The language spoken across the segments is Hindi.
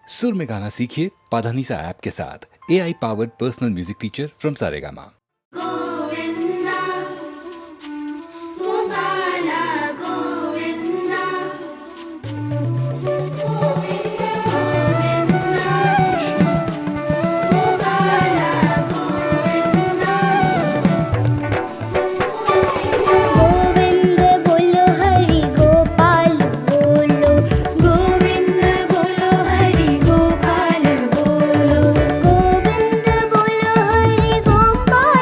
सुर में गाना सीखिए पाधानीसा ऐप के साथ। AI powered personal music teacher from Saregama. Govinda Gopala Govinda Govinda Gopala Govinda Govind बोलो हरि गोपाल बोलो गोविंद बोलो हरि गोपाल बोलो गोविंद बोलो Hari Gopal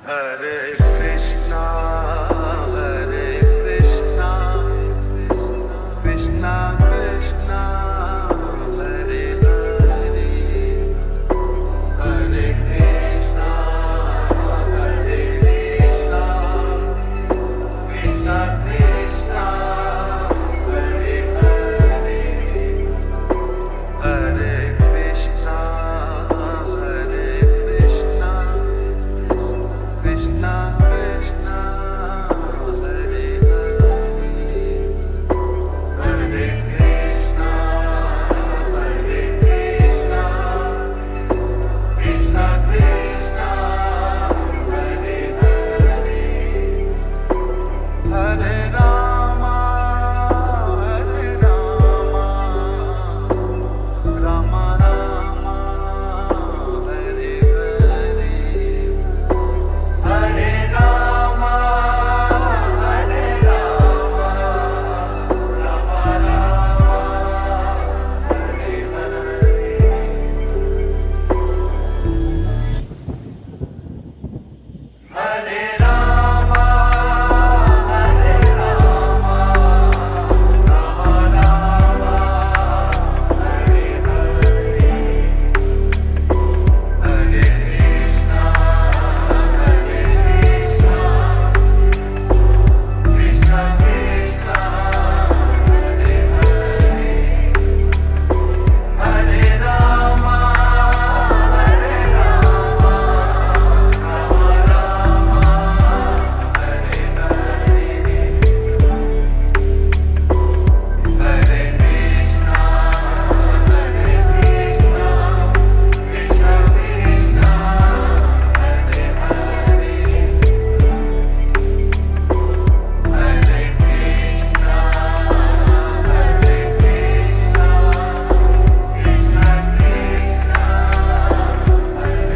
Hare Krishna, Hare Krishna, Krishna Krishna, Hare Hare, Hare Krishna, Hare Krishna, Krishna Krishna, Hare Hare, Hare Krishna, Hare Krishna, Krishna Krishna, Hare Hare, Hare Krishna, Hare Krishna, Krishna Krishna, Hare Hare, Hare Rama, Hare Rama, Rama Rama, Hare Hare, Hare Rama, Hare Rama, Rama Rama, Hare Hare, Hare Rama, Hare Rama, Rama Rama, Hare Hare, Hare Krishna, Hare Krishna, Krishna Krishna, Hare Hare, Hare Rama, Hare Rama, Rama Rama, Hare Hare, Hare Krishna, Hare Krishna, Krishna Krishna, Hare Hare, Hare Krishna, Hare Krishna, Krishna Krishna, Hare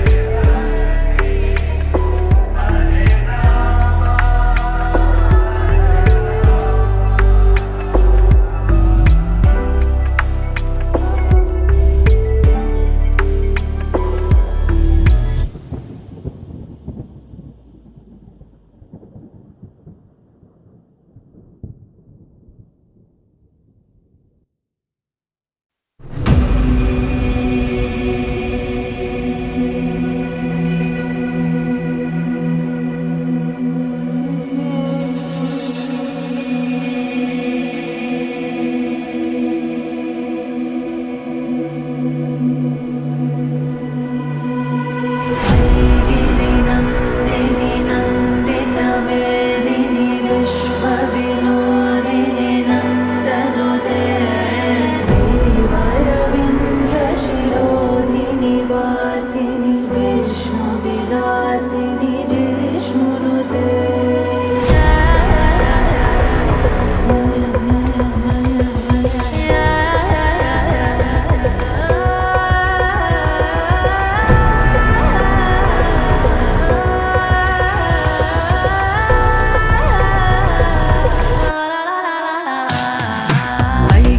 गिरिनन्दिनि नन्दितमेदिनि विश्वविनोदिनि नन्दनुते गिरिवरविन्द्रशिरोधिनि वासिनि विष्णुविलासिनि जिष्णुनुते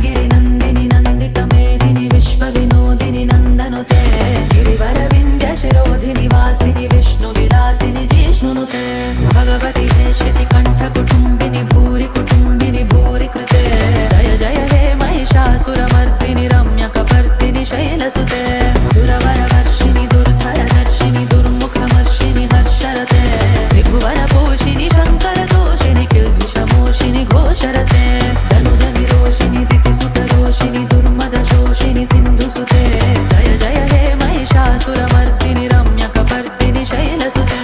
गिरिनन्दिनि नन्दितमेदिनि विश्वविनोदिनि नन्दनुते गिरिवरविन्द्यशिरोधिनि वासिनि विष्णुविलासिनि जिष्णुनुते भगवति हेष्यति कण्ठकुटुम्बिनि भूरि कुटुम्बिनि भूरि कृते जय जय हे महिषासुरमर्दिनि रम्यकपर्दिनि शैलसुते सुरवरवर्षिणि दुर्धरदर्शिनि दुर्मुखमर्षिणि हर्षरते त्रिभुवनपोषिणि शङ्करदोषिणि किल्बिषमोषिणि घोषरते धनुजनि रोषिणि दितिसुतरोषिणि दुर्मदशोषिणि सिन्धुसुते जय जय हे महिषासुरमर्दिनि रम्यकपर्दिनि शैलसुते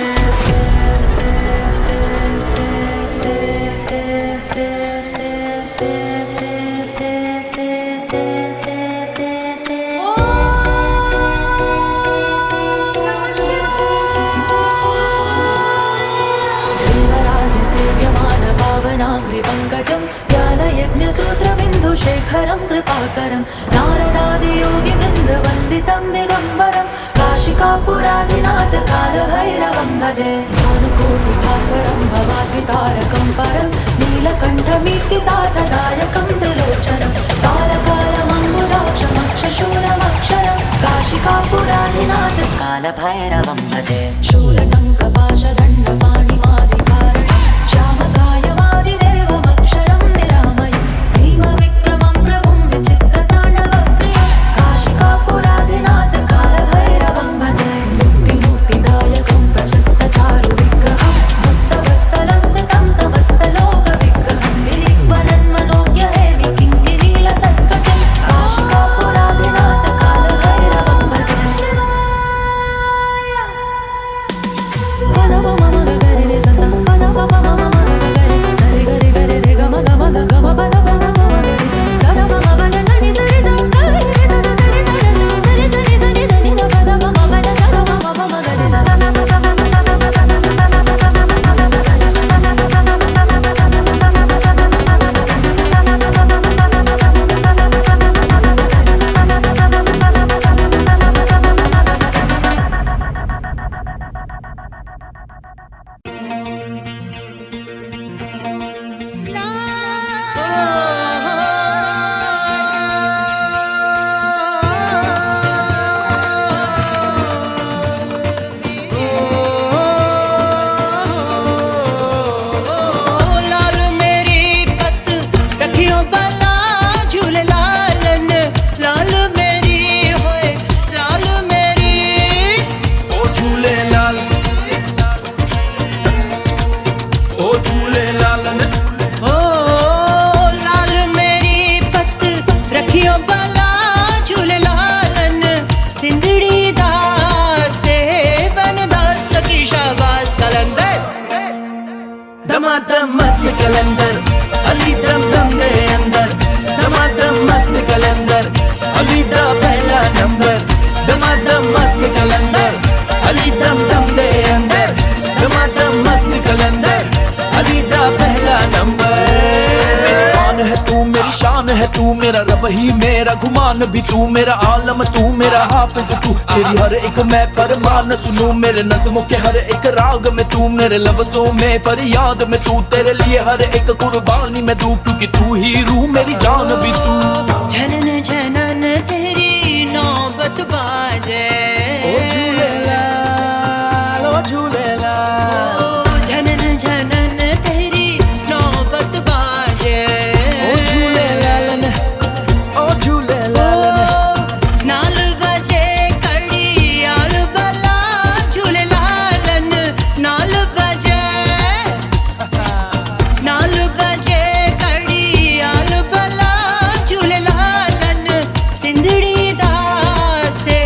देवराजसेव्यमान पावनाग्रिपङ्कजं ज्ञानयज्ञसूत्रबिन्दुशेखरं कृपाकरं नारदादियोगिवृन्दवन्दितं दिगम्बरं काशिकापुरादिनाथ कालभैरवं भजे भानुकोटिभास्वरं भवाद्वितारकं परं नीलकण्ठमीप्सितातदायकं त्रिलोचनं कालकालमम्बुजाक्षमक्षशूलमक्षरं काशिकापुरादिनाथ कालभैरवं भजे शूलटङ्कपाशदण्ड दमादम मस्त कलंदर अली दम दम दे अंदर दमादम मस्त कलंदर अली दा पहला नंबर दमादम मस्त कलंदर अली दम दम दे अंदर दमादम मस्त कलंदर अली दा पहला नंबर। मेरी आन है तू मेरी शान है तू मेरा रब ही मेरा गुमान भी तू मेरा आलम तू मेरा हाफिज तू तेरी हर एक मैं फरमान सुनूं मेरे नज़्मों के हर एक राग में तू मेरे लफ्जों में फरियाद में तू तेरे लिए हर एक कुर्बानी में दूं क्योंकि तू ही रूह मेरी जान भी तू। झनन झनन तेरी नौबत बाजे ओ झूलेलाल ओ झूलेलाल ओ झनन झनन तेरी नौबत बाजे ओ झूलेलाल ओ झूलेलाल नाल बजे कड़ी आल बला झूलेलालन नाल बजे कड़ी आल बला झूलेलालन सिंधड़ी दा से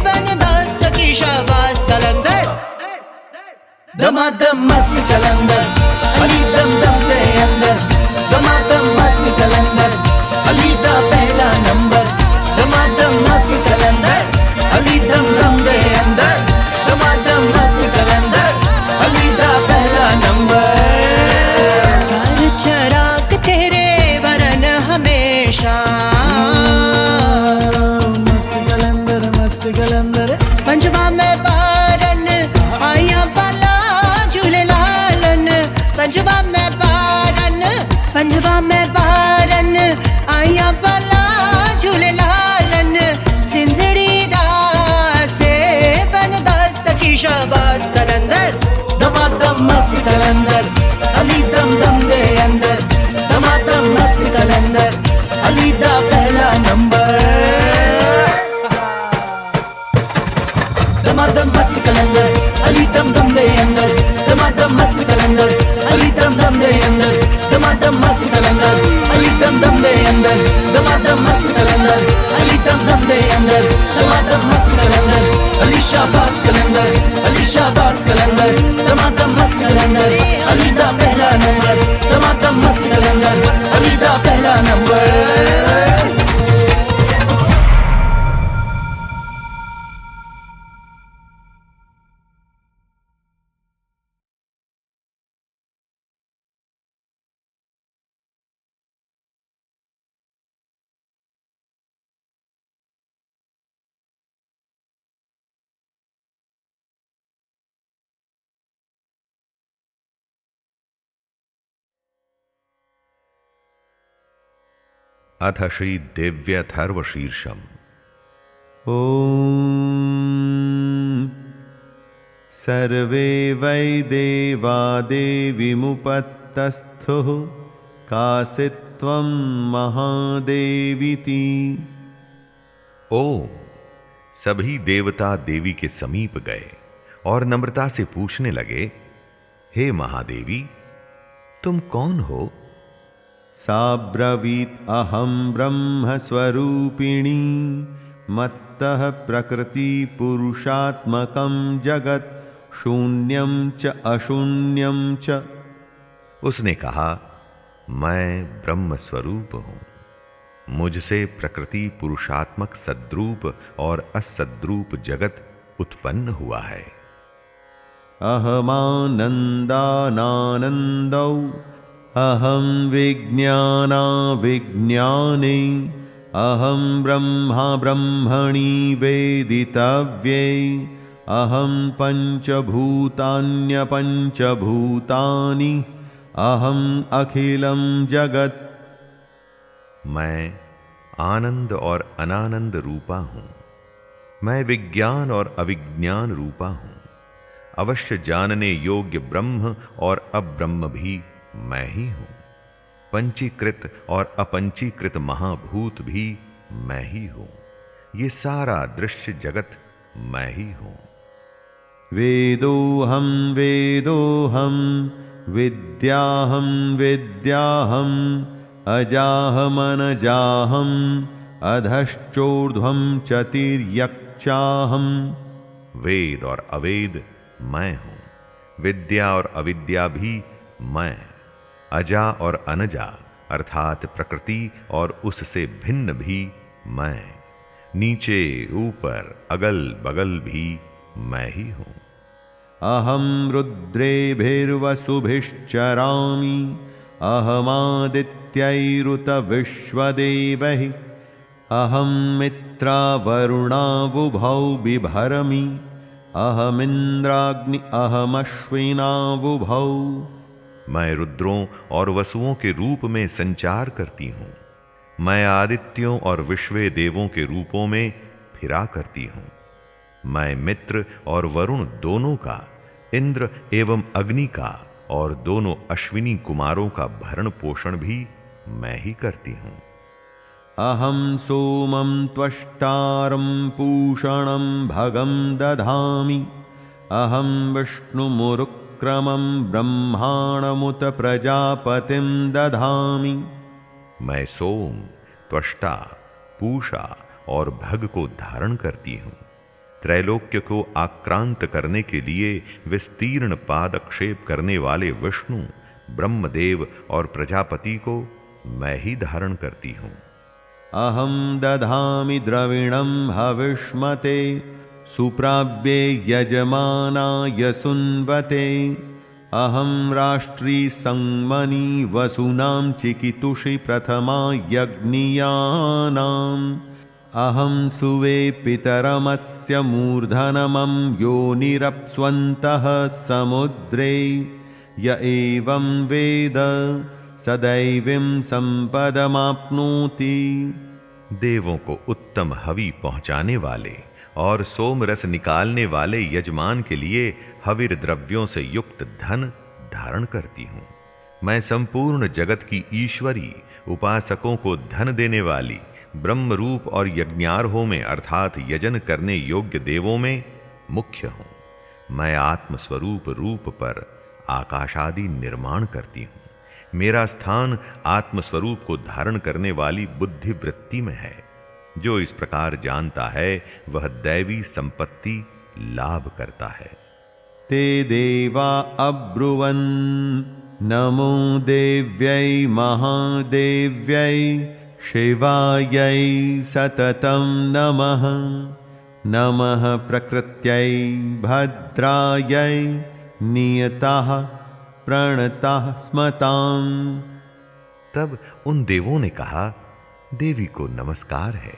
बनदा सकी शाबाश कलंदर दमादम मस्त कलंदर अली दम दम दे अंदर दमादम मस्त कलंदर अली दा पहला नंबर दमादम मस्त कलंदर अली दम दम दे अंदर दमादम मस्त कलंदर अली दा पहला नंबर। चार चराग तेरे वरन हमेशा मस्त कलंदर पंजवा में बारन आया बला झूलेलालन पंजवा में बारन आया बला झूलेलालन सिंधड़ी दा से बनदा सकी शाबाश कलंदर दमादम मस्त कलंदर अली दम दम दे अंदर दमादम मस्त कलंदर अली दा पहला नंबर दमादम मस्त कलंदर अली दम दम दे अंदर दमादम मस्त कलंदर अली दम दम दे अंदर दमादम मस्त कलंदर अली दम दम दे अंदर दमादम मस्त कलंदर अली दम दम दे अंदर दमादम मस्त कलंदर अली शाबाश कलंदर अली शाबाश कलंदर दमादम मस्त कलंदर अली दा पहला नंबर दमादम मस्त कलंदर अली दा पहला नंबर। अथ श्री दिव्यथर्वशीर्षम् ॐ सर्वे वै देवा देवीमुपत्तस्थुः कासित्वं महादेवीति। ओम सभी देवता देवी के समीप गए और नम्रता से पूछने लगे, हे महादेवी तुम कौन हो? सा ब्रवीत् अहं ब्रह्मस्वरूपिणी मत्तः प्रकृति पुरुषात्मकं जगत् शून्यं च अशून्यं च। उसने कहा, मैं ब्रह्म स्वरूप हूं, मुझसे प्रकृति पुरुषात्मक सद्रूप और असद्रूप जगत उत्पन्न हुआ है। अहमानन्दानानन्दौ अहं विज्ञानाविज्ञाने अहं ब्रह्मा ब्रह्मणि वेदितव्ये अहं पञ्चभूतान्यपञ्चभूतानि अहं अखिलं जगत्। मैं आनंद और अनानंद रूपा हूं, मैं विज्ञान और अविज्ञान रूपा हूं, अवश्य जानने योग्य ब्रह्म और अब्रह्म भी मैं ही हूं, पंचीकृत और अपंचीकृत महाभूत भी मैं ही हूं, ये सारा दृश्य जगत मैं ही हूं। वेदोऽहं वेदोऽहं विद्याहं विद्याहम् अजाहमनजाहम् अधश्चोर्ध्वं च तिर्यक्चाहम्। वेद और अवेद मैं हूं, विद्या और अविद्या भी मैं, अजा और अनजा अर्थात प्रकृति और उससे भिन्न भी मैं, नीचे ऊपर अगल बगल भी मैं ही हूं। अहम रुद्रेभिर्वसुभिश्चरामि अहमादित्यैरुत विश्वदेवैः अहम मित्रावरुणावुभौ बिभरमि अहमिन्द्राग्नि अहमश्विनावुभौ। मैं रुद्रों और वसुओं के रूप में संचार करती हूं। मैं आदित्यों और विश्वे देवों के रूपों में फिरा करती हूं। मैं मित्र और वरुण दोनों का, इंद्र एवं अग्नि का और दोनों अश्विनी कुमारों का भरण पोषण भी मैं ही करती हूं। अहम सोमं त्वष्टारं पूषणं भगं दधामि अहम विष्णुमुरुक्रमं ब्रह्माणमुत प्रजापतिं दधामि। मैं सोम, त्वष्टा, पूषा और भग को धारण करती हूं। त्रैलोक्य को आक्रांत करने के लिए विस्तीर्ण पादक्षेप करने वाले विष्णु, ब्रह्मदेव और प्रजापति को मैं ही धारण करती हूं। अहम दधामि द्रविणं हविष्मते सुप्राव्ये यजमानाय सुन्वते अहम राष्ट्री संमनि वसूनां चिकितुषि प्रथमा यज्ञियानाम् अहम सुवे पितरमस्य मूर्धनमं योनिरप्स्वन्तः समुद्रे य एवं वेद सदैवीं संपदमाप्नोति। देवों को उत्तम हवि पहुंचाने वाले और सोम रस निकालने वाले यजमान के लिए हविर द्रव्यों से युक्त धन धारण करती हूं। मैं संपूर्ण जगत की ईश्वरी, उपासकों को धन देने वाली, ब्रह्म रूप और यज्ञार्हों में अर्थात यजन करने योग्य देवों में मुख्य हूं। मैं आत्मस्वरूप रूप पर आकाशादि निर्माण करती हूं। मेरा स्थान आत्मस्वरूप को धारण करने वाली बुद्धि वृत्ति में है। जो इस प्रकार जानता है वह दैवी संपत्ति लाभ करता है। ते देवा अब्रुवन् नमो देव्यै महादेव्यै शिवायै सततं नमः नमः प्रकृत्यै भद्रायै नियताः प्रणताः स्मताम्। तब उन देवों ने कहा, देवी को नमस्कार है।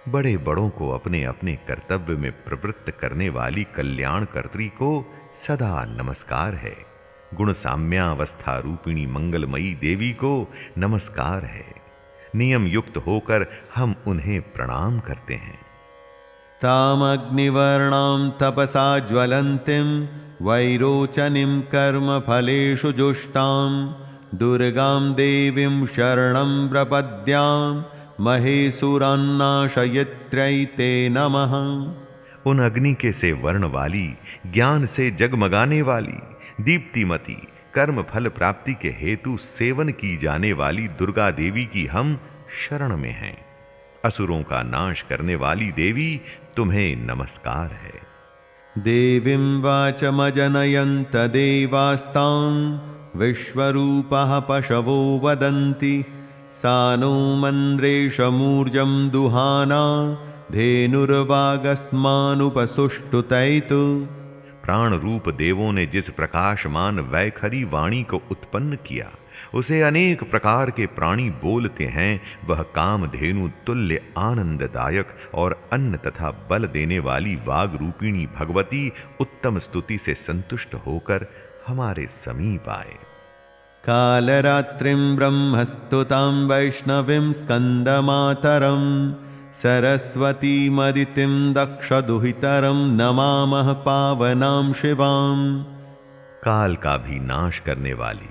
बड़े बड़ों को अपने अपने कर्तव्य में प्रवृत्त करने वाली कल्याणकर्त्री को सदा नमस्कार है। गुण साम्यावस्था रूपिणी मंगलमयी देवी को नमस्कार है। नियम युक्त होकर हम उन्हें प्रणाम करते हैं। तामग्निवर्णां तपसा ज्वलन्तीं वैरोचनीं कर्मफलेषु जुष्टां दुर्गां देवीं शरणं प्रपद्यां महेशुरान्नाशयित्र्यै ते नमः। उन अग्नि के से वर्ण वाली, ज्ञान से जगमगाने वाली, दीप्तिमती, कर्म फल प्राप्ति के हेतु सेवन की जाने वाली दुर्गा देवी की हम शरण में हैं। असुरों का नाश करने वाली देवी तुम्हें नमस्कार है। देवीं वाचमजनयन्त देवास्तां विश्वरूपः पशवो वदन्ति सा नो मन्द्रेशमूर्जं दुहाना धेनुर्वागस्मानुपसुष्टुतैतु। प्राण रूप देवों ने जिस प्रकाशमान वैखरी वाणी को उत्पन्न किया, उसे अनेक प्रकार के प्राणी बोलते हैं। वह कामधेनु तुल्य आनंददायक और अन्न तथा बल देने वाली वाग रूपिणी भगवती उत्तम स्तुति से संतुष्ट होकर हमारे समीप आए। कालरात्रिं ब्रह्मस्तुतां वैष्णवीं स्कन्दमातरं सरस्वतीमदितिं दक्षदुहितरं नमामः पावनां शिवां। काल का भी नाश करने वाली,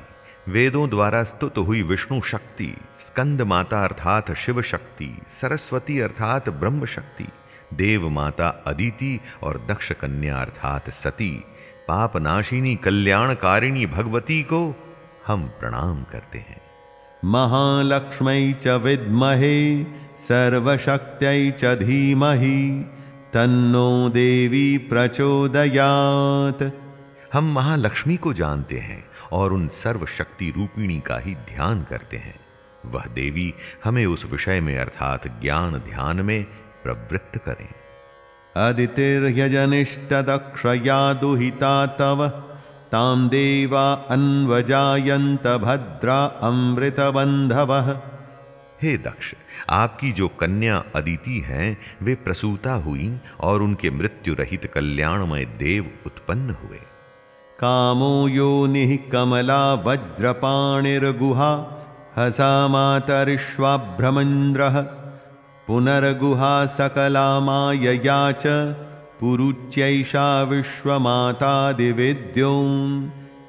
वेदों द्वारा स्तुत हुई विष्णु शक्ति, स्कंद माता अर्थात शिव शक्ति, सरस्वती अर्थात ब्रह्म शक्ति, देव माता अदिति और दक्ष कन्या अर्थात सती, पापनाशिनी कल्याणकारिणी भगवती को हम प्रणाम करते हैं। महालक्ष्मै च विद्महे सर्वशक्त्यै च धीमहि तन्नो देवी प्रचोदयात्। हम महालक्ष्मी को जानते हैं और उन सर्वशक्ति रूपिणी का ही ध्यान करते हैं। वह देवी हमें उस विषय में अर्थात ज्ञान ध्यान में प्रवृत्त करें। अदितिर्यजनिष्टदक्षया दुहिता तव तां देवा अन्वजायन्त भद्रा अमृतबन्धवः। हे दक्ष, आपकी जो कन्या अदिति हैं वे प्रसूता हुई और उनके मृत्यु रहित कल्याणमय देव उत्पन्न हुए। कामो योनिः कमला वज्रपाणिर्गुहा हसा मातरिष्वाभ्रमन्द्रः पुनर्गुहा सकला मायया च पुरुच्यैषा विश्वमातादिविद्यों।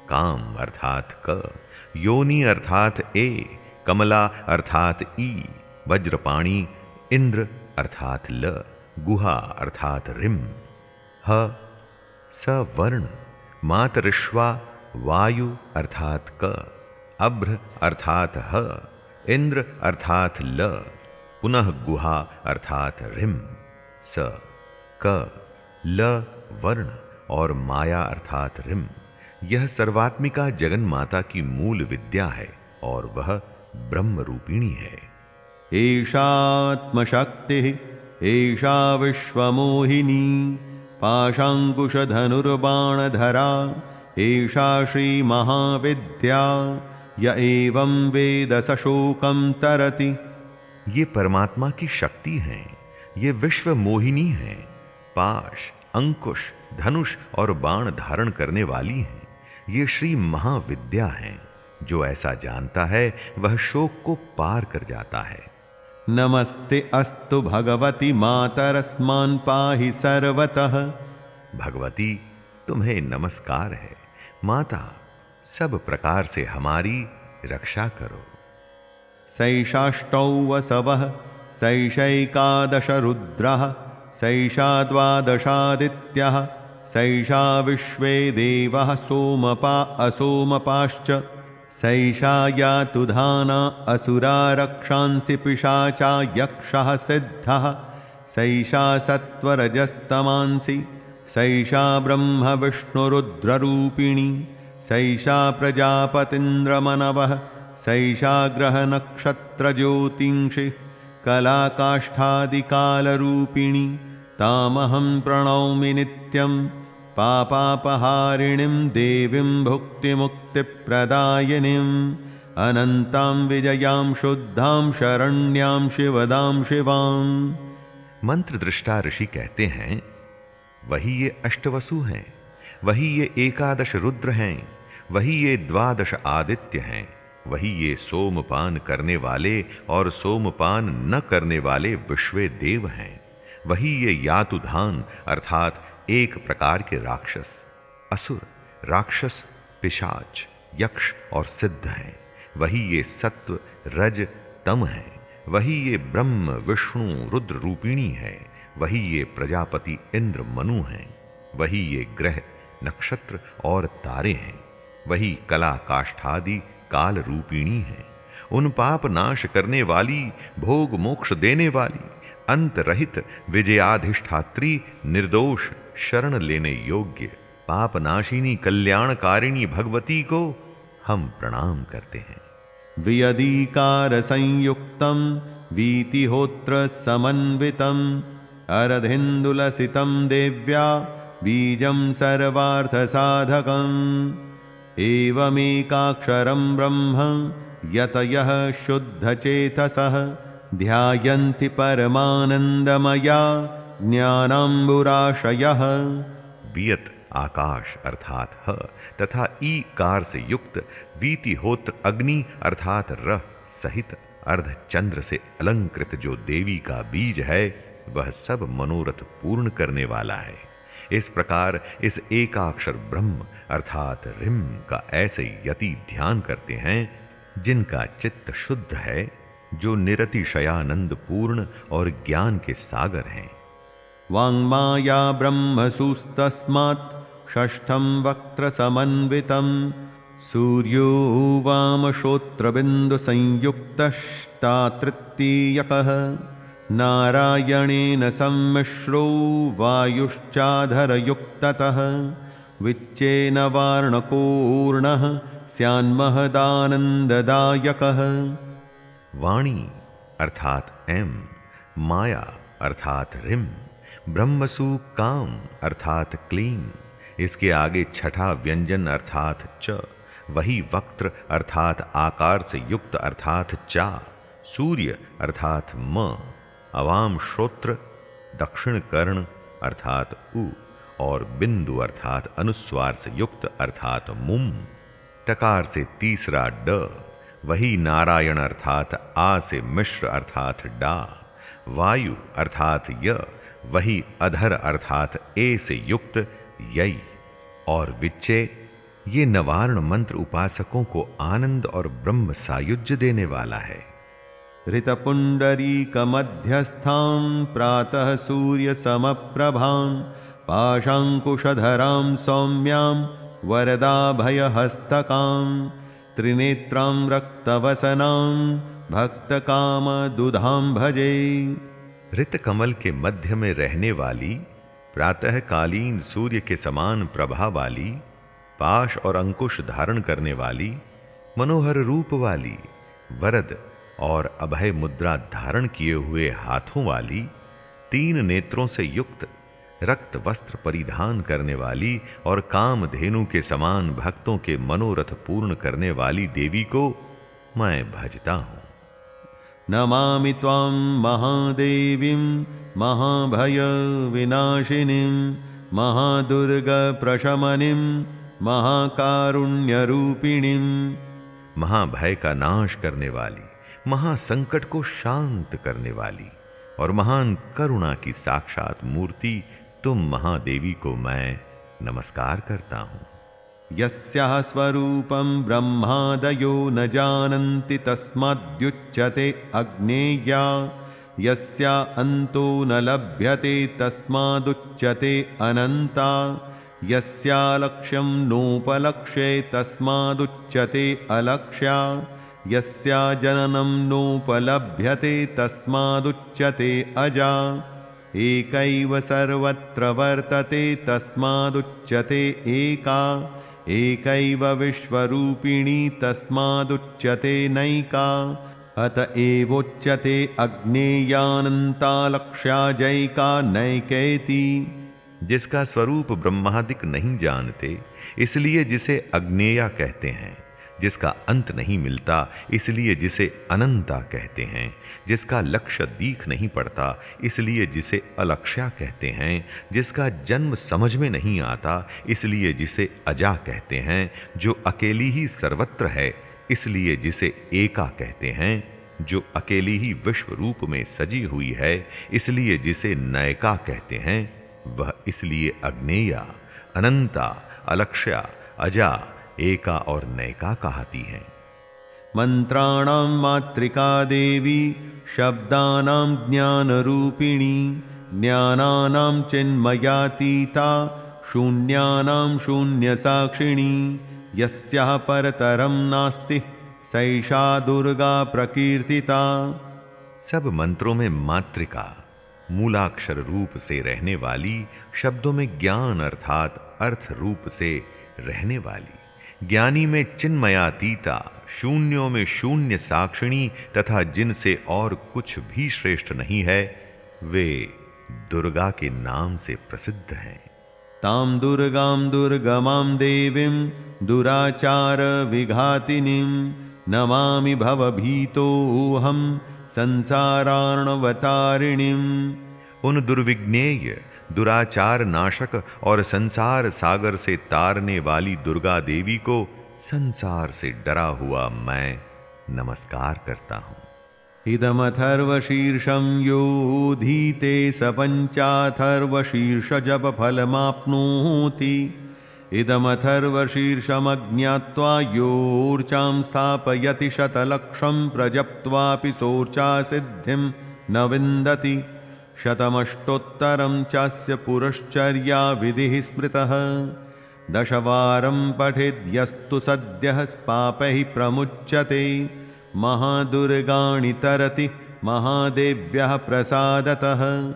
काम अर्थात क, योनि अर्थात ए, कमला अर्थात ई, वज्रपाणी इंद्र अर्थात ल, गुहा अर्थात रिम, ह सवर्ण, मातरिश्वा वायु अर्थात क, अभ्र अर्थात ह, इंद्र अर्थात ल, पुनः गुहा अर्थात रिम, स क ल वर्ण और माया अर्थात रिम। यह सर्वात्मिका जगन माता की मूल विद्या है और वह ब्रह्म रूपिणी है। एषात्मशक्तिः एषा विश्वमोहिनी पाशाङ्कुशधनुर्बाणधरा एषा श्रीमहाविद्या य एवं वेद स शोकं तरति। ये परमात्मा की शक्ति हैं, ये विश्व मोहिनी हैं, पाश, अंकुश, धनुष और बाण धारण करने वाली हैं। ये श्री महाविद्या हैं। जो ऐसा जानता है वह शोक को पार कर जाता है। नमस्ते अस्तु भगवती मातरस्मान् पाहि सर्वतः। भगवती, तुम्हें नमस्कार है। माता, सब प्रकार से हमारी रक्षा करो। सैषाष्टौ वसवः सैषैकादश रुद्रः सैषा द्वादशादित्यः सैषा विश्वे देवः सोमपा असोमपाश्च सैषा यातुधाना असुरा रक्षांसि पिशाचा यक्षः सिद्धः सैषा सत्त्वरजस्तमांसि सैषा ब्रह्म विष्णुरुद्ररूपिणी सैषा प्रजापतीन्द्रमनवः सैषा ग्रहनक्षत्रज्योतिंषि कलाकाष्ठादिकालरूपिणी तामहं प्रणौमि नित्यं पापापहारिणीं देवीं भुक्तिमुक्तिप्रदायिनीं अनन्तां विजयां शुद्धां शरण्यां शिवदां शिवां। मंत्र दृष्टा ऋषि कहते हैं, वही ये अष्टवसु हैं, वही ये एकादश रुद्र हैं, वही ये द्वादश आदित्य हैं, वही ये सोमपान करने वाले और सोमपान न करने वाले विश्वे देव हैं, वही ये यातुधान अर्थात एक प्रकार के राक्षस, असुर, राक्षस, पिशाच, यक्ष और सिद्ध हैं, वही ये सत्व, रज, तम हैं, वही ये ब्रह्म विष्णु रुद्र रूपिणी है, वही ये प्रजापति इंद्र मनु हैं, वही ये ग्रह नक्षत्र और तारे हैं, वही कला काष्ठादि काल रूपिणी है। उन पाप नाश करने वाली, भोग मोक्ष देने वाली, अंत रहित, विजयाधिष्ठात्री, निर्दोष, शरण लेने योग्य, पापनाशिनी, कल्याणकारिणी भगवती को हम प्रणाम करते हैं। वियदीकार संयुक्तं वीतिहोत्र समन्वितं अरधिन्दुलसितं देव्या बीजं सर्वार्थसाधकम् एवमेकाक्षरं ब्रह्म यतयः शुद्धचेतसः ध्यायन्ति परमानन्दमया ज्ञानाम्बुराशयः। वियत आकाश अर्थात ह तथा ईकार से युक्त वीतिहोत्र अग्नि अर्थात रह सहित अर्ध चंद्र से अलंकृत जो देवी का बीज है वह सब मनोरथ पूर्ण करने वाला है। इस प्रकार इस एकाक्षर ब्रह्म अर्थात रिम का ऐसे यति ध्यान करते हैं जिनका चित्त शुद्ध है, जो निरतिशयानंद पूर्ण और ज्ञान के सागर हैं। वाङ्माया ब्रह्मसुस्तस्मात् षष्ठं वक्त्रसमन्वितं सूर्यो वामश्रोत्रबिन्दुसंयुक्तष्टातृतीयकः नारायणेन सम्मिश्रो वायुश्चाधरयुक्ततः विच्चेन वार्णकोर्णः स्यान्महदानन्ददायकः। वाणी अर्थात एम, माया अर्थात रिम, ब्रह्मसु काम अर्थात क्लीन, इसके आगे छठा व्यंजन अर्थात च, वही वक्त्र अर्थात आकार से युक्त अर्थात चा, सूर्य अर्थात म, अवाम श्रोत्र, दक्षिण कर्ण अर्थात उ, और बिंदु अर्थात अनुस्वार से युक्त अर्थात मुम, टकार से तीसरा ड, वही नारायण अर्थात आ से मिश्र अर्थात डा, वायु अर्थात य, वही अधर अर्थात ए से युक्त यई, और विच्चे, ये नवार्ण मंत्र उपासकों को आनंद और ब्रह्म सायुज्य देने वाला है। ऋतपुण्डरीकमध्यस्थां प्रातः सूर्यसमप्रभां पाशाङ्कुशधरां सौम्यां वरदाभयहस्तकां त्रिनेत्रां रक्तवसनां भक्तकामदुधां भजे। ऋत कमल के मध्य में रहने वाली, प्रातःकालीन सूर्य के समान प्रभा वाली, पाश और अंकुश धारण करने वाली, मनोहर रूप वाली, वरद और अभय मुद्रा धारण किए हुए हाथों वाली, 3 नेत्रों से युक्त, रक्त वस्त्र परिधान करने वाली और कामधेनु के समान भक्तों के मनोरथ पूर्ण करने वाली देवी को मैं भजता हूं। नमामि त्वां महादेवीं महाभयविनाशिनीं महादुर्गप्रशमनीं महाकारुण्यरूपिणीं। महाभय का नाश करने वाली, महासंकट को शांत करने वाली और महान करुणा की साक्षात मूर्ति तुम महादेवी को मैं नमस्कार करता हूं। यस्याः स्वरूपं ब्रह्मादयो न जानन्ति तस्माद्युच्यते अग्नेया, यस्या अन्तो न लभ्यते तस्मादुच्यते अनन्ता, यस्या लक्ष्यं नोपलक्ष्ये तस्मादुच्यते अलक्ष्या, यस्या जननं नोपलभ्यते तस्मादुच्यते अजा, एकैव सर्वत्र वर्तते तस्मादुच्यते एका, एकैव विश्वरूपिणी तस्मादुच्यते नैका, अत एवोच्यते अग्नेयानन्ता लक्ष्या जैका नैकेति। जिसका स्वरूप ब्रह्मादिक नहीं जानते, इसलिए जिसे अग्नेया कहते हैं, जिसका अंत नहीं मिलता, इसलिए जिसे अनंता कहते हैं, जिसका लक्ष्य दीख नहीं पड़ता, इसलिए जिसे अलक्ष्या कहते हैं, जिसका जन्म समझ में नहीं आता, इसलिए जिसे अजा कहते हैं, जो अकेली ही सर्वत्र है, इसलिए जिसे एका कहते हैं, जो अकेली ही विश्व रूप में सजी हुई है, इसलिए जिसे नयका कहते हैं, वह इसलिए अग्नेया, अनंता, अलक्ष्या, अजा, एका और नैका कहती हैं। मंत्राणां मातृका देवी शब्दानां ज्ञानरूपिणी, ज्ञानानां चिन्मयातीता, शून्यानां शून्यसाक्षिणी, यस्याः परतरं नास्ति सैषा दुर्गा प्रकीर्तिता। सब मंत्रों में मातृका, मूलाक्षर रूप से रहने वाली, शब्दों में ज्ञान अर्थात अर्थ रूप से रहने वाली, ज्ञानी में चिन्मयातीता, शून्यों में शून्य साक्षिणी तथा जिनसे और कुछ भी श्रेष्ठ नहीं है, वे दुर्गा के नाम से प्रसिद्ध हैं। तां दुर्गां दुर्गमां देवीं दुराचार विघातिनीं, नमामि भवभीतोऽहं संसारार्णवतारिणीम्। उन दुर्विज्ञेय, दुराचार नाशक और संसार सागर से तारने वाली दुर्गा देवी को संसार से डरा हुआ मैं नमस्कार करता हूं। इदमथर्वशीर्षं योधीते स पञ्चाथर्वशीर्षजपफलमाप्नोति। इदमथर्वशीर्षमज्ञात्वा योर्चां स्थापयति शतलक्षं प्रजप्त्वापि सोर्चा सिद्धिं न विन्दति। शतमष्टोत्तरं चास्य पुरश्चर्या विधिः स्मृतः, दशवारं पठेद्यस्तु सद्यः पापैः प्रमुच्यते। महादुर्गाणि तरति महादेव्यः प्रसादतः।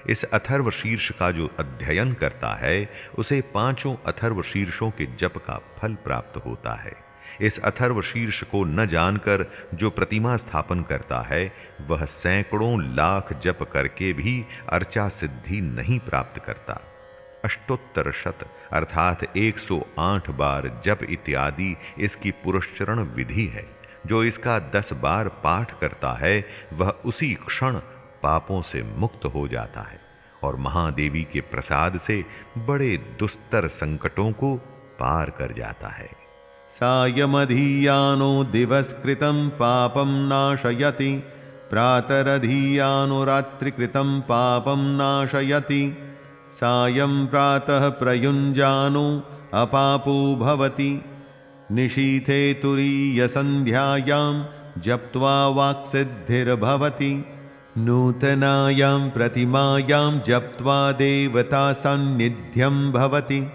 इस अथर्व शीर्ष का जो अध्ययन करता है उसे 5 अथर्व शीर्षों के जप का फल प्राप्त होता है। इस अथर्व शीर्ष को न जानकर जो प्रतिमा स्थापन करता है वह सैकड़ों लाख जप करके भी अर्चा सिद्धि नहीं प्राप्त करता। अष्टोत्तर शत अर्थात 108 बार जप इत्यादि इसकी पुरस्चरण विधि है। जो इसका 10 बार पाठ करता है वह उसी क्षण पापों से मुक्त हो जाता है और महादेवी के प्रसाद से बड़े दुस्तर संकटों को पार कर जाता है। सायमधीयानो दिवस्कृतं पापं नाशयति, प्रातरधीयानो रात्रिकृतं पापं नाशयति, सायं प्रातः प्रयुञ्जानो अपापो भवति, निशीथे तुरीयसन्ध्यायां जप्त्वा वाक्सिद्धिर्भवति, नूतनायां प्रतिमायां जप्त्वा देवता सान्निध्यं भवति,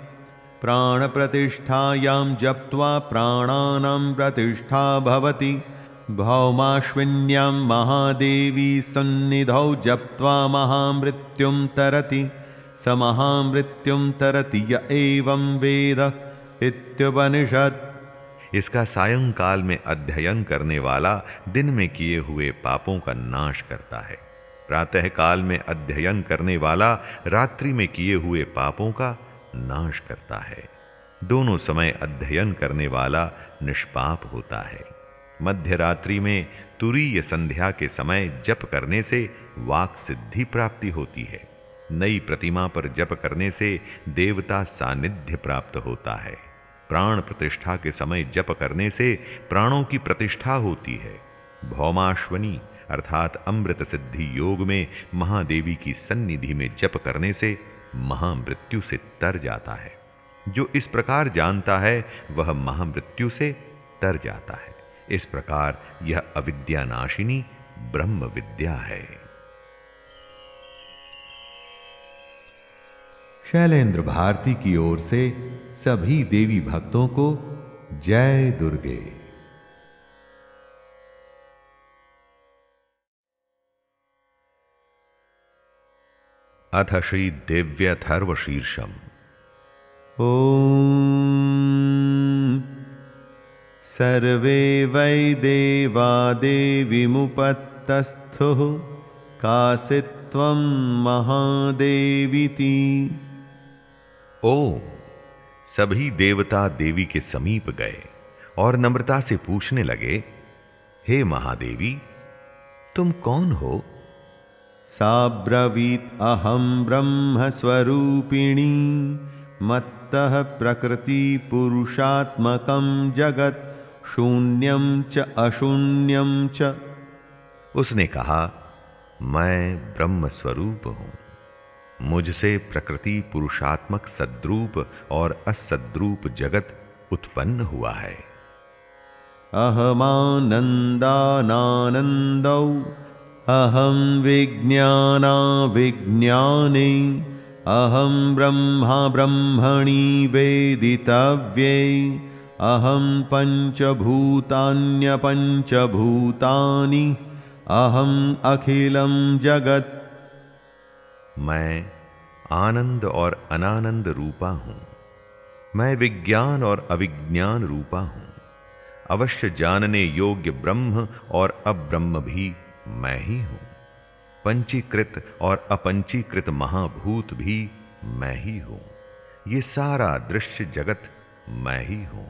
प्राणप्रतिष्ठायां जप्त्वा प्राणानां प्रतिष्ठा भवति, भौमाश्विन्यां महादेवी सन्निधौ जप्त्वा महामृत्युं तरति, स महामृत्युं तरति य एवं वेद इत्युपनिषत्। इसका सायंकाल में अध्ययन करने वाला दिन में किए हुए पापों का नाश करता है। प्रातः काल में अध्ययन करने वाला रात्रि में किए हुए पापों का नाश करता है। दोनों समय अध्ययन करने वाला निष्पाप होता है। मध्य रात्रि में तुरीय संध्या के समय जप करने से वाक सिद्धि प्राप्ति होती है। नई प्रतिमा पर जप करने से देवता सानिध्य प्राप्त होता है। प्राण प्रतिष्ठा के समय जप करने से प्राणों की प्रतिष्ठा होती है। भौमाश्वनी अर्थात अमृत सिद्धि योग में महादेवी की सन्निधि में जप करने से महामृत्यु से तर जाता है। जो इस प्रकार जानता है वह महामृत्यु से तर जाता है। इस प्रकार यह अविद्यानाशिनी ब्रह्म विद्या है। शैलेंद्र भारती की ओर से सभी देवी भक्तों को जय दुर्गे। अथ श्री देव्यथर्व शीर्षम। ओम सर्वे वै देवा देवीमुपत्तस्थुः कासित्वं महादेवीति। ओम सभी देवता देवी के समीप गए और नम्रता से पूछने लगे, हे महादेवी तुम कौन हो? सा ब्रवीत अहं ब्रह्म स्वरूपिणी मत्तः प्रकृति पुरुषात्मकं जगत शून्यं च अशून्यं च। उसने कहा, मैं ब्रह्म स्वरूप हूं। मुझसे प्रकृति पुरुषात्मक सद्रूप और असद्रूप जगत उत्पन्न हुआ है। अहमानन्दानानन्दौ अहं विज्ञानाविज्ञाने अहं ब्रह्मा ब्रह्मणि वेदितव्ये अहं पञ्चभूतान्यपञ्चभूतानि अहं अखिलं जगत्। मैं आनंद और अनानंद रूपा हूं। मैं विज्ञान और अविज्ञान रूपा हूं। अवश्य जानने योग्य ब्रह्म और अब्रह्म भी मैं ही हूं। पंचीकृत और अपंचीकृत महाभूत भी मैं ही हूं। ये सारा दृश्य जगत मैं ही हूं।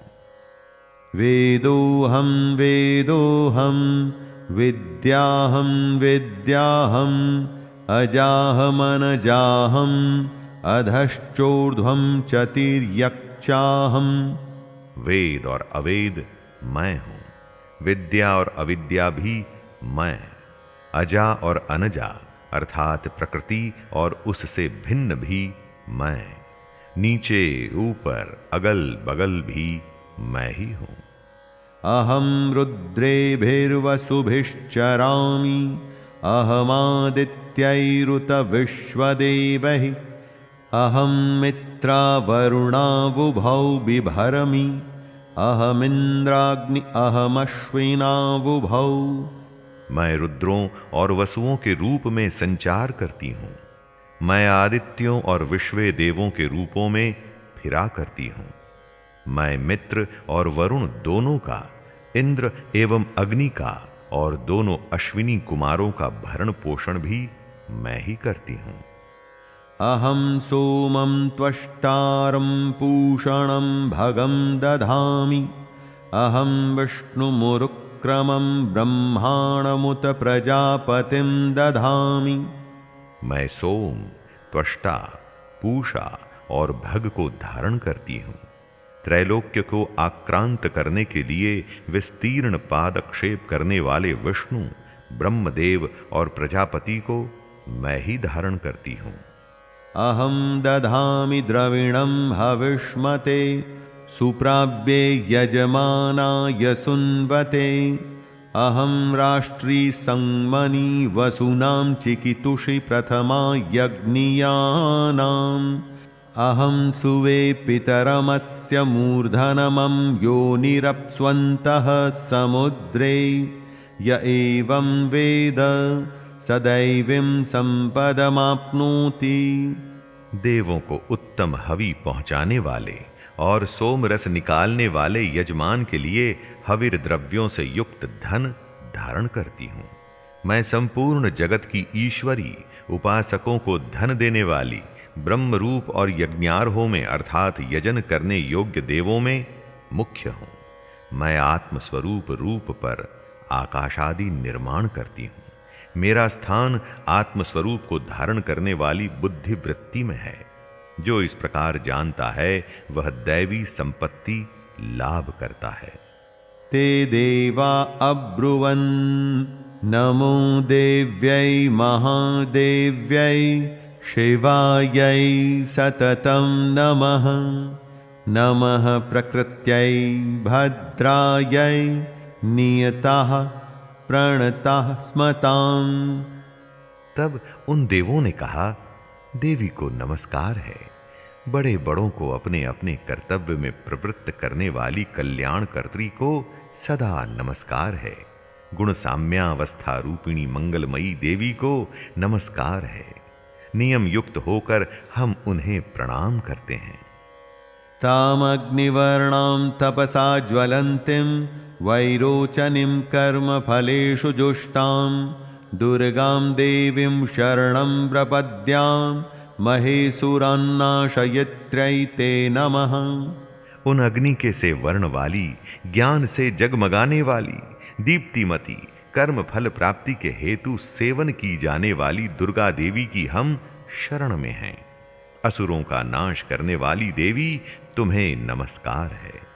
वेदोहं वेदोहं विद्याहं विद्याहं अजाहमनजाहं अधश्चोर्ध्वं च तिर्यक्चाहं। वेद और अवेद मैं हूं। विद्या और अविद्या भी मैं। अजा और अनजा अर्थात प्रकृति और उससे भिन्न भी मैं। नीचे ऊपर अगल बगल भी मैं ही हूं। अहं रुद्रेभिर्वसुभिश्चरामि अहमादित्यैरुतविश्वदेवैः अहं मित्रावरुणावुभौ बिभरमि अहमिन्द्राग्नि अहमश्विनावुभौ। मैं रुद्रों और वसुओं के रूप में संचार करती हूं। मैं आदित्यों और विश्वे देवों के रूपों में फिरा करती हूं। मैं मित्र और वरुण दोनों का, इंद्र एवं अग्नि का और दोनों अश्विनी कुमारों का भरण पोषण भी मैं ही करती हूं। अहं सोमं त्वष्टारं पूषणं भगं दधामि। अहं विष्णुमुरुक्रमं ब्रह्माणमुत प्रजापतिं दधामि। मैं सोम, त्वष्टा, पूषा और भग को धारण करती हूं। त्रैलोक्य को आक्रांत करने के लिए विस्तीर्ण पादक्षेप करने वाले विष्णु, ब्रह्मदेव और प्रजापति को मैं ही धारण करती हूं। अहं दधामि द्रविणं हविष्मते सुप्राव्ये यजमानाय सुन्वते। अहं राष्ट्री संमनि वसूनां चिकितुषि प्रथमा यज्ञियानाम्। अहं सुवे पितरमस्य मूर्धनमं योनिरप्स्वन्तः समुद्रे। य एवं वेद सदैवीं संपदमाप्नोति। देवों को उत्तम हवि पहुंचाने वाले और सोम रस निकालने वाले यजमान के लिए हविर द्रव्यों से युक्त धन धारण करती हूं। मैं संपूर्ण जगत की ईश्वरी, उपासकों को धन देने वाली, ब्रह्म रूप और यज्ञार्हों में अर्थात यजन करने योग्य देवों में मुख्य हूं। मैं आत्मस्वरूप रूप पर आकाशादि निर्माण करती हूं। मेरा स्थान आत्मस्वरूप को धारण करने वाली बुद्धि वृत्ति में है। जो इस प्रकार जानता है वह दैवी संपत्ति लाभ करता है। ते देवा अब्रुवन् नमो देव्यै महादेव्यै शिवायै सततं नमः। नमः प्रकृत्यै भद्रायै नियताः प्रणताः स्मताम्। तब उन देवों ने कहा, देवी को नमस्कार है। बड़े बड़ों को अपने अपने कर्तव्य में प्रवृत्त करने वाली कल्याणकर्त्री को सदा नमस्कार है। गुण साम्यावस्था रूपिणी मंगलमयी देवी को नमस्कार है। नियम युक्त होकर हम उन्हें प्रणाम करते हैं। तामग्निवर्णां तपसा ज्वलन्तीं वैरोचनीं कर्मफलेषु जुष्टां दुर्गां देवीं शरणं प्रपद्यां महेशुरान्नाशयित्र्यै ते नमः। उन अग्नि के से वर्ण वाली, ज्ञान से जगमगाने वाली, दीप्तिमती, कर्म फल प्राप्ति के हेतु सेवन की जाने वाली दुर्गा देवी की हम शरण में हैं। असुरों का नाश करने वाली देवी तुम्हें नमस्कार है।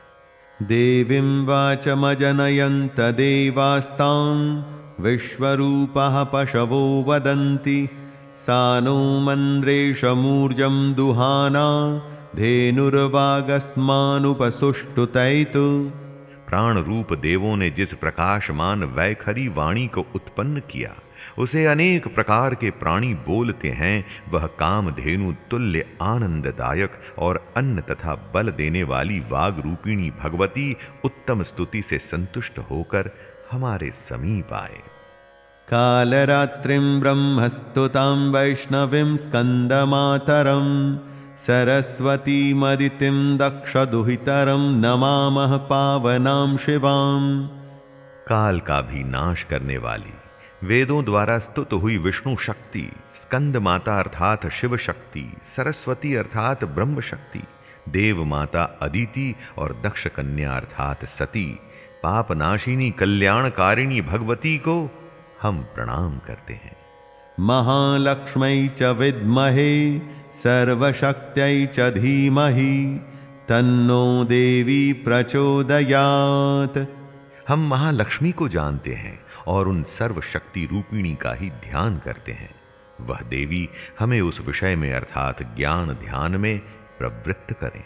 देवीं वाचमजनयन्त देवास्तां विश्वरूपः पशवो वदन्ति। सा नो मन्द्रेशमूर्जं दुहाना धेनुर्वागस्मानुपसुष्टुतैतु। प्राण रूप देवों ने जिस प्रकाशमान वैखरी वाणी को उत्पन्न किया, उसे अनेक प्रकार के प्राणी बोलते हैं। वह कामधेनु तुल्य आनंददायक और अन्न तथा बल देने वाली वाग रूपिणी भगवती उत्तम स्तुति से संतुष्ट होकर हमारे समीप आए। कालरात्रिं ब्रह्मस्तुतां वैष्णवीं स्कन्दमातरं सरस्वतीमदितिं दक्षदुहितरं नमामः पावनां शिवाम्। काल का भी नाश करने वाली, वेदों द्वारा स्तुत हुई विष्णु शक्ति, स्कंद माता अर्थात शिव शक्ति, सरस्वती अर्थात ब्रह्म शक्ति, देव माता अदिति और दक्ष कन्या अर्थात सती, पापनाशिनी कल्याणकारिणी भगवती को हम प्रणाम करते हैं। महालक्ष्मै च विद्महे सर्वशक्त्यै च धीमहि तन्नो देवी प्रचोदयात्। हम महालक्ष्मी को जानते हैं और उन सर्वशक्ति रूपिणी का ही ध्यान करते हैं। वह देवी हमें उस विषय में अर्थात ज्ञान ध्यान में प्रवृत्त करें।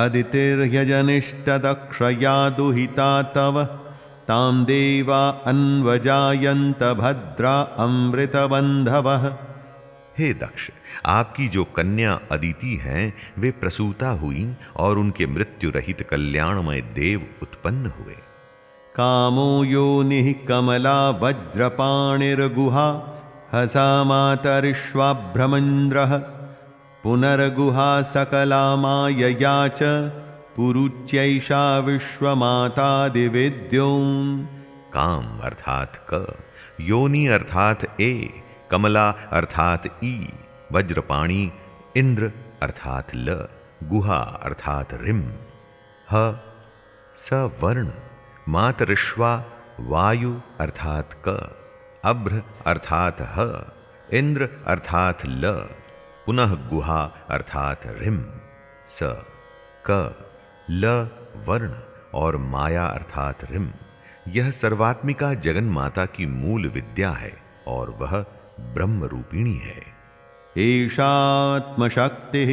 अदितिर्यजनिष्टदक्षया दुहिता तव तां देवा अन्वजायन्त भद्रा अमृतबन्धवः। हे दक्ष, आपकी जो कन्या अदिति हैं वे प्रसूता हुई और उनके मृत्यु रहित कल्याणमय देव उत्पन्न हुए। कामो योनिः कमला वज्रपाणिर्गुहा हसा मातरिष्वाभ्रमन्द्रः पुनर्गुहा सकला मायया च पुरुच्यैषा विश्वमातादिवेद्यों। काम अर्थात क, योनि अर्थात ए, कमला अर्थात ई, वज्रपाणी, इंद्र अर्थात ल, गुहा अर्थात रिम, ह सवर्ण, मातरिश्वा वायु अर्थात क, अभ्र अर्थात ह, इंद्र अर्थात ल, पुनः गुहा अर्थात रिम, स क ल वर्ण और माया अर्थात रिम। यह सर्वात्मिका जगन माता की मूल विद्या है और वह ब्रह्म रूपिणी है। एषात्मशक्तिः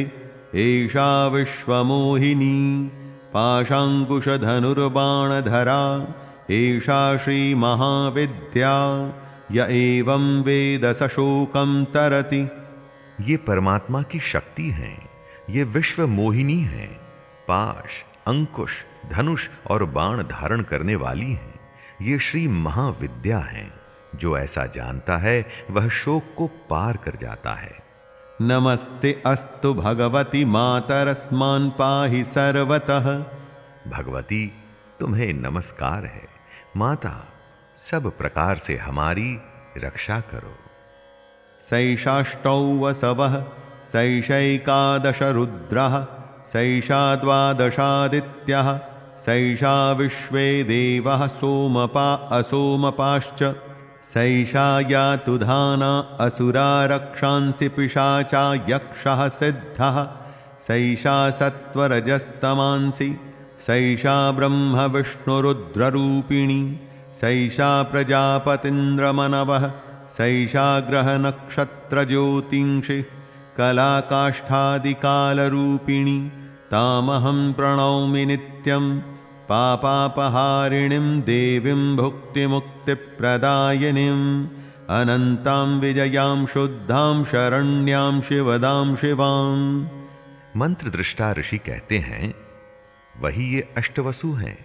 एषा विश्वमोहिनी पाशाङ्कुशधनुर्बाणधरा एषा श्रीमहाविद्या य एवं वेद स शोकं तरति। ये परमात्मा की शक्ति हैं, ये विश्व मोहिनी हैं, पाश, अंकुश, धनुष और बाण धारण करने वाली हैं। ये श्री महाविद्या हैं। जो ऐसा जानता है वह शोक को पार कर जाता है। नमस्ते अस्तु भगवती मातरस्मान् पाहि सर्वतः। भगवती तुम्हें नमस्कार है, माता सब प्रकार से हमारी रक्षा करो। सैषाष्टौ वसवः सैषैकादश रुद्रः सैषा द्वादशादित्यः सैषा विश्वे देवः सोमपा असोमपाश्च सैषा यातुधाना असुरा रक्षांसि पिशाचा यक्षः सिद्धः सैषा सत्त्वरजस्तमांसि सैषा ब्रह्म विष्णुरुद्ररूपिणी सैषा प्रजापतीन्द्रमनवः सैषा ग्रहनक्षत्रज्योतिंषि कलाकाष्ठादिकालरूपिणी तामहं प्रणौमि नित्यं पापापहारिणीं देवीं भुक्तिमुक्तिप्रदायिनीं अनन्तां विजयां शुद्धां शरण्यां शिवदां शिवां। मंत्र दृष्टा ऋषि कहते हैं, वही ये अष्टवसु हैं,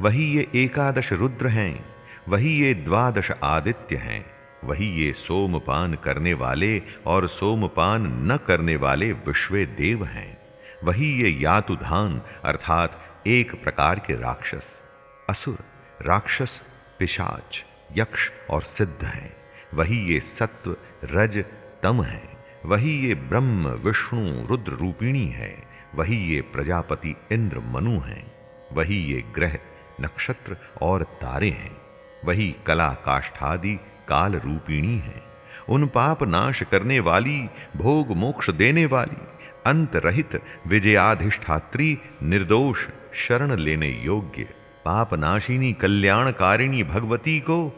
वही ये एकादश रुद्र हैं, वही ये द्वादश आदित्य हैं, वही ये सोमपान करने वाले और सोमपान न करने वाले विश्वे देव हैं, वही ये यातुधान अर्थात एक प्रकार के राक्षस, असुर, राक्षस, पिशाच, यक्ष और सिद्ध हैं, वही ये सत्व, रज, तम हैं, वही ये ब्रह्म विष्णु रुद्र रूपिणी है, वही ये प्रजापति इंद्र मनु हैं, वही ये ग्रह नक्षत्र और तारे हैं, वही कला काष्ठादि काल रूपिणी है। उन पाप नाश करने वाली, भोग मोक्ष देने वाली, अंत रहित, विजयाधिष्ठात्री, निर्दोष, शरण लेने योग्य, पाप नाशिनी, कल्याणकारिणी भगवती को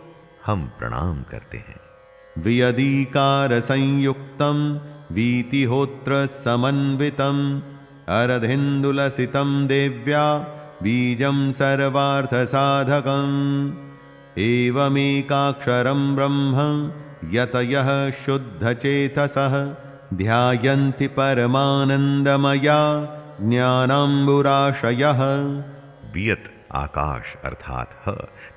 हम प्रणाम करते हैं। वियदीकार संयुक्तं वीतिहोत्र समन्वितं अरधिन्दुलसितं देव्या बीजं सर्वार्थसाधकम् एवमेकाक्षरं ब्रह्म यतयः शुद्धचेतसः ध्यायन्ति परमानंदमया ज्ञानाम्बुराशयः। वियत आकाश अर्थात ह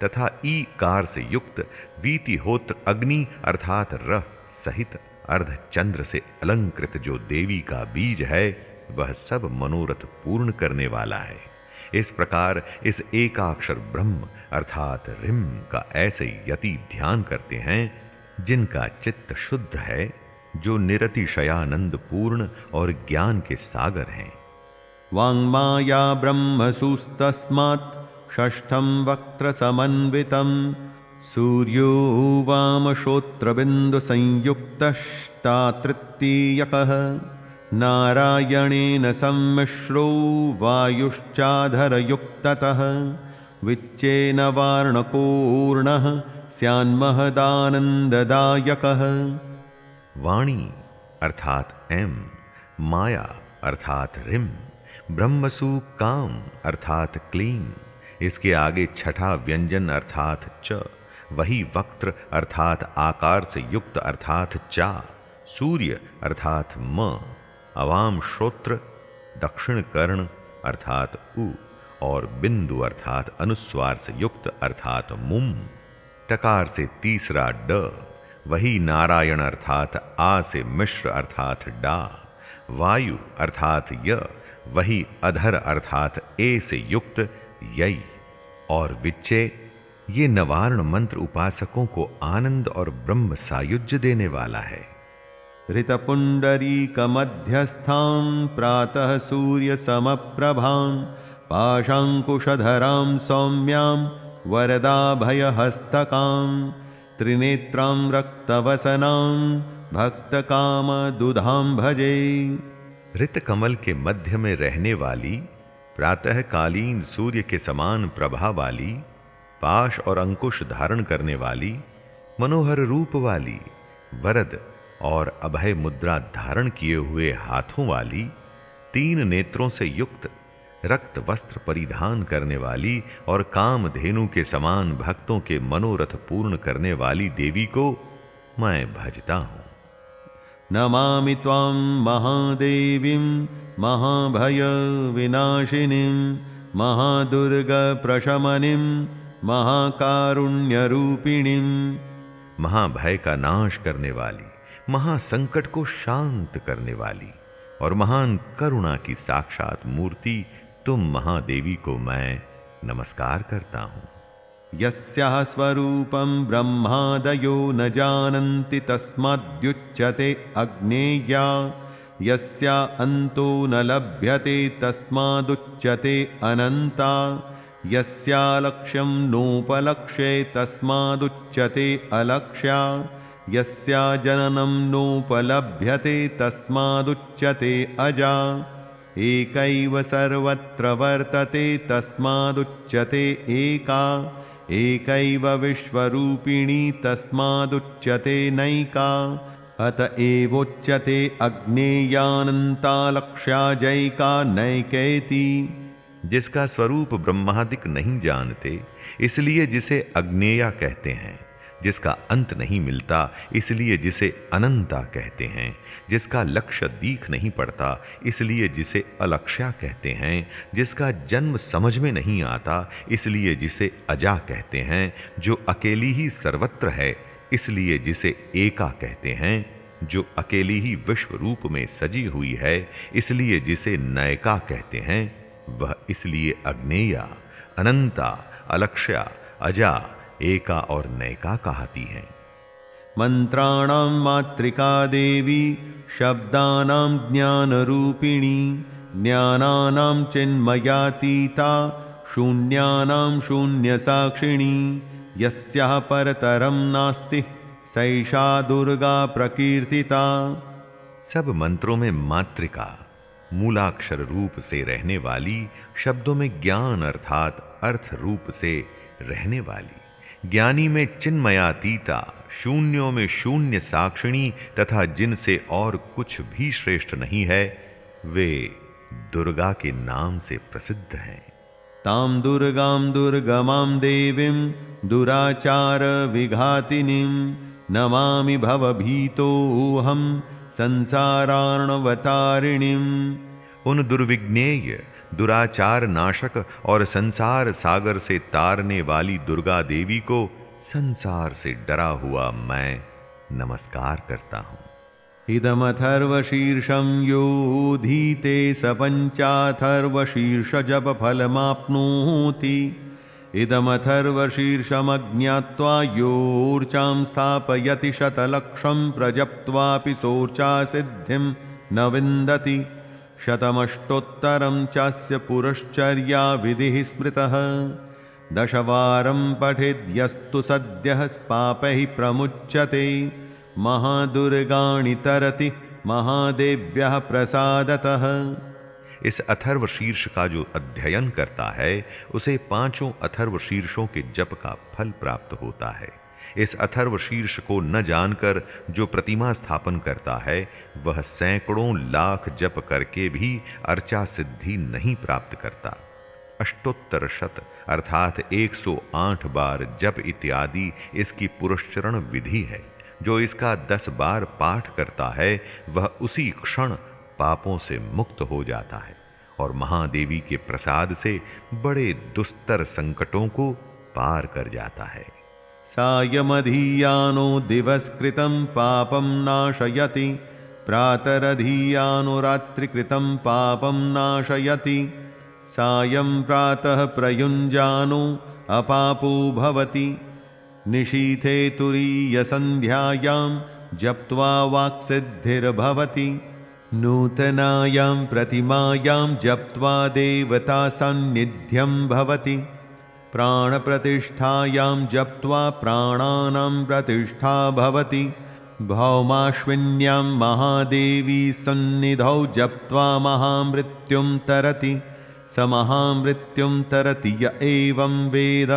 तथा ई कार से युक्त, वीतिहोत्र अग्नि अर्थात रह सहित, अर्ध चंद्र से अलंकृत जो देवी का बीज है वह सब मनोरथ पूर्ण करने वाला है। इस प्रकार इस एकाक्षर ब्रह्म अर्थात रिम का ऐसे यति ध्यान करते हैं जिनका चित्त शुद्ध है, जो निरतिशयानंद पूर्ण और ज्ञान के सागर हैं। वाङ्माया ब्रह्मसुस्तस्मात् षष्ठं वक्त्रसमन्वितं सूर्यो वामश्रोत्रबिन्दुसंयुक्तष्टातृतीयकः नारायणेन सम्मिश्रो वायुश्चाधरयुक्ततः विच्चेन वार्णकोर्णः स्यान्महदानन्ददायकः। वाणी अर्थात एम, माया अर्थात रिम, ब्रह्मसु काम अर्थात क्लीम, इसके आगे छठा व्यंजन अर्थात च, वही वक्त्र अर्थात आकार से युक्त अर्थात चा, सूर्य अर्थात म, अवाम श्रोत्र, दक्षिण कर्ण अर्थात उ और बिंदु अर्थात अनुस्वार से युक्त अर्थात मुम, टकार से तीसरा ड, वही नारायण अर्थात आ से मिश्र अर्थात डा, वायु अर्थात य, वही अधर अर्थात ए से युक्त यई, और विच्चे ये नवार्ण मंत्र उपासकों को आनंद और ब्रह्म सायुज्य देने वाला है। ऋतपुण्डरीकमध्यस्थां प्रातः सूर्य समप्रभां पाशाङ्कुशधरां सौम्यां वरदाभयहस्तकां त्रिनेत्रां रक्तवसनां भक्तकामदुधां भजे। ऋत कमल के मध्य में रहने वाली, प्रातःकालीन सूर्य के समान प्रभा वाली, पाश और अंकुश धारण करने वाली, मनोहर रूप वाली, वरद और अभय मुद्रा धारण किए हुए हाथों वाली, 3 नेत्रों से युक्त, रक्त वस्त्र परिधान करने वाली और कामधेनु के समान भक्तों के मनोरथ पूर्ण करने वाली देवी को मैं भजता हूं। नमामि त्वां महादेवीं महाभय विनाशिनीं महादुर्गप्रशमनीं महाकारुण्यरूपिणीं। महाभय का नाश करने वाली, महासंकट को शांत करने वाली और महान करुणा की साक्षात मूर्ति तुम महादेवी को मैं नमस्कार करता हूं। यस्याः स्वरूपं ब्रह्मादयो न जानन्ति तस्माद्युच्यते अग्नेया, यस्या अन्तो न लभ्यते तस्मादुच्यते अनन्ता, यस्या लक्ष्यं नोपलक्ष्ये तस्मादुच्यते अलक्ष्या, यस्या जननं नोपलभ्यते तस्मादुच्यते अजा, एकैव सर्वत्र वर्तते तस्मादुच्यते एका, एकैव विश्वरूपिणी तस्मादुच्यते नैका, अत एवोच्यते अग्नेयानन्ता लक्ष्या जैका नैकेति। जिसका स्वरूप ब्रह्मादिक नहीं जानते इसलिए जिसे अग्नेया कहते हैं, जिसका अंत नहीं मिलता इसलिए जिसे अनंता कहते हैं, जिसका लक्ष्य दीख नहीं पड़ता इसलिए जिसे अलक्ष्या कहते हैं, जिसका जन्म समझ में नहीं आता इसलिए जिसे अजा कहते हैं, जो अकेली ही सर्वत्र है इसलिए जिसे एका कहते हैं, जो अकेली ही विश्व रूप में सजी हुई है इसलिए जिसे नयका कहते हैं, वह इसलिए अग्नेया, अनंता, अलक्ष्या, अजा, एका और नैका कहती हैं। मंत्राणां मातृका देवी शब्दानां ज्ञानरूपिणी, ज्ञानानां चिन्मयातीता शून्यानां शून्यसाक्षिणी, यस्याः परतरं नास्ति सैषा दुर्गा प्रकीर्तिता। सब मंत्रों में मातृका, मूलाक्षर रूप से रहने वाली, शब्दों में ज्ञान अर्थात अर्थ रूप से रहने वाली, ज्ञानी में चिन्मयातीता, शून्यों में शून्य साक्षिणी तथा जिनसे और कुछ भी श्रेष्ठ नहीं है, वे दुर्गा के नाम से प्रसिद्ध हैं। तां दुर्गां दुर्गमां देवीं दुराचार विघातिनीं, नमामि भवभीतोऽहं संसारार्णवतारिणीं। उन दुर्विज्ञेय, दुराचार नाशक और संसार सागर से तारने वाली दुर्गा देवी को संसार से डरा हुआ मैं नमस्कार करता हूं। इदमथर्वशीर्षं योधीते स पञ्चाथर्वशीर्षजपफलमाप्नोति। इदमथर्वशीर्षमज्ञात्वा योर्चां स्थापयति शतलक्षं प्रजप्त्वापि सोर्चा सिद्धिं न विन्दति। शतमष्टोत्तरं चास्य पुरश्चर्या विधिः स्मृतः, दशवारं पठेद्यस्तु सद्यः पापैः प्रमुच्यते। महादुर्गाणि तरति महादेव्यः प्रसादतः। इस अथर्व शीर्ष का जो अध्ययन करता है उसे 5 अथर्व शीर्षों के जप का फल प्राप्त होता है। इस अथर्व शीर्ष को न जानकर जो प्रतिमा स्थापन करता है वह सैकड़ों लाख जप करके भी अर्चा सिद्धि नहीं प्राप्त करता। अष्टोत्तर शत अर्थात 108 बार जप इत्यादि इसकी पुरस्चरण विधि है। जो इसका 10 बार पाठ करता है वह उसी क्षण पापों से मुक्त हो जाता है और महादेवी के प्रसाद से बड़े दुस्तर संकटों को पार कर जाता है। सायमधीयानो दिवस्कृतं पापं नाशयति प्रातरधीयानो रात्रिकृतं पापं नाशयति सायं प्रातः प्रयुञ्जानो अपापो भवति निशीथे तुरीयसन्ध्यायां जप्त्वा वाक्सिद्धिर्भवति नूतनायां प्रतिमायां जप्त्वा देवता सान्निध्यं भवति प्राणप्रतिष्ठायां जप्त्वा प्राणानां प्रतिष्ठा भवति भौमाश्विन्यां महादेवी सन्निधौ जप्त्वा महामृत्युं तरति स महामृत्युं तरति य एवं वेद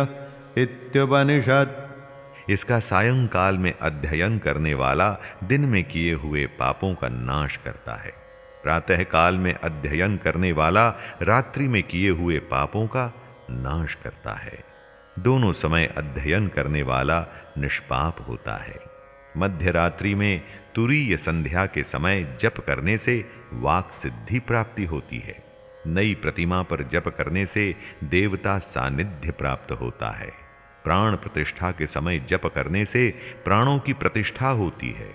इत्युपनिषत्। इसका सायंकाल में अध्ययन करने वाला दिन में किए हुए पापों का नाश करता है। प्रातः काल में अध्ययन करने वाला रात्रि में किए हुए पापों का नाश करता है। दोनों समय अध्ययन करने वाला निष्पाप होता है। मध्य रात्रि में तुरीय संध्या के समय जप करने से वाक सिद्धि प्राप्ति होती है। नई प्रतिमा पर जप करने से देवता सानिध्य प्राप्त होता है। प्राण प्रतिष्ठा के समय जप करने से प्राणों की प्रतिष्ठा होती है।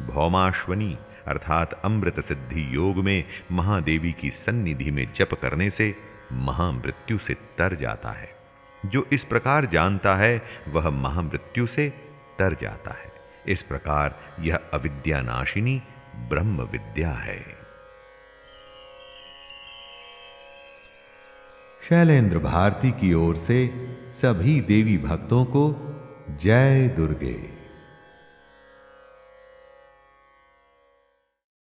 भौमाश्वनी अर्थात अमृत सिद्धि योग में महादेवी की सन्निधि में जप करने से महामृत्यु से तर जाता है। जो इस प्रकार जानता है वह महामृत्यु से तर जाता है। इस प्रकार यह अविद्यानाशिनी ब्रह्म विद्या है। शैलेंद्र भारती की ओर से सभी देवी भक्तों को जय दुर्गे।